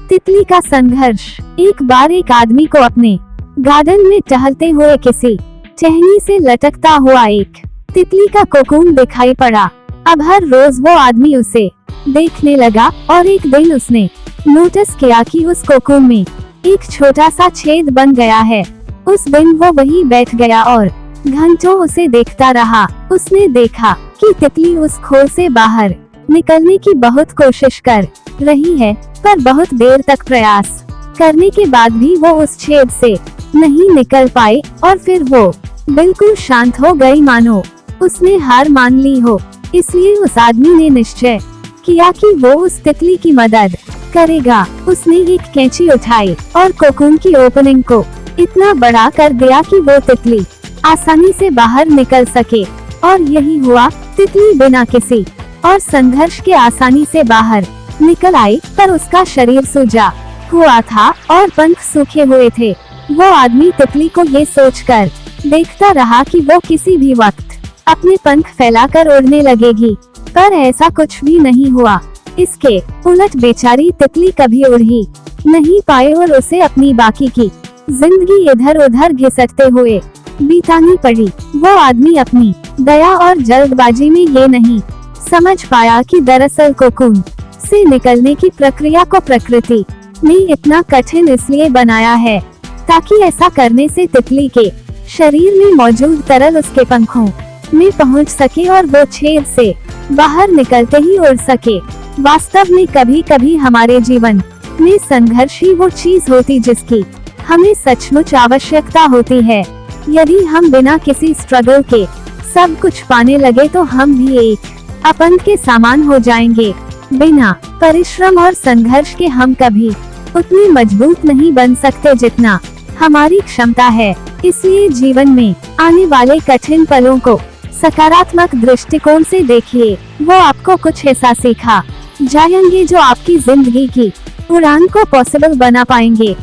तितली का संघर्ष। एक बार एक आदमी को अपने गार्डन में टहलते हुए किसी टहनी से लटकता हुआ एक तितली का कोकून दिखाई पड़ा। अब हर रोज वो आदमी उसे देखने लगा और एक दिन उसने नोटिस किया कि उस कोकून में एक छोटा सा छेद बन गया है। उस दिन वो वहीं बैठ गया और घंटों उसे देखता रहा। उसने देखा कि तितली उस खोल से बाहर निकलने की बहुत कोशिश कर रही है, पर बहुत देर तक प्रयास करने के बाद भी वो उस छेद से नहीं निकल पाई और फिर वो बिल्कुल शांत हो गई, मानो उसने हार मान ली हो। इसलिए उस आदमी ने निश्चय किया कि वो उस तितली की मदद करेगा। उसने एक कैंची उठाई और कोकून की ओपनिंग को इतना बड़ा कर दिया कि वो तितली आसानी से बाहर निकल सके। और यही हुआ, तितली बिना किसी और संघर्ष के आसानी से बाहर निकल आई, पर उसका शरीर सूजा हुआ था और पंख सूखे हुए थे। वो आदमी तितली को ये सोचकर देखता रहा कि वो किसी भी वक्त अपने पंख फैलाकर उड़ने लगेगी, पर ऐसा कुछ भी नहीं हुआ। इसके उलट बेचारी तितली कभी उड़ ही नहीं पाई और उसे अपनी बाकी की जिंदगी इधर उधर घिसटते हुए बितानी पड़ी। वो आदमी अपनी दया और जल्दबाजी में ये नहीं समझ पाया कि दरअसल कोकून से निकलने की प्रक्रिया को प्रकृति ने इतना कठिन इसलिए बनाया है ताकि ऐसा करने से तितली के शरीर में मौजूद तरल उसके पंखों में पहुंच सके और वो छेद से बाहर निकलते ही उड़ सके। वास्तव में कभी कभी हमारे जीवन में संघर्ष ही वो चीज होती जिसकी हमें सचमुच आवश्यकता होती है। यदि हम बिना किसी स्ट्रगल के सब कुछ पाने लगे तो हम भी एक अपंत के समान हो जाएंगे। बिना परिश्रम और संघर्ष के हम कभी उतने मजबूत नहीं बन सकते जितना हमारी क्षमता है। इसलिए जीवन में आने वाले कठिन पलों को सकारात्मक दृष्टिकोण से देखिए। वो आपको कुछ ऐसा सिखा जाएंगे जो आपकी जिंदगी की उड़ान को पॉसिबल बना पाएंगे।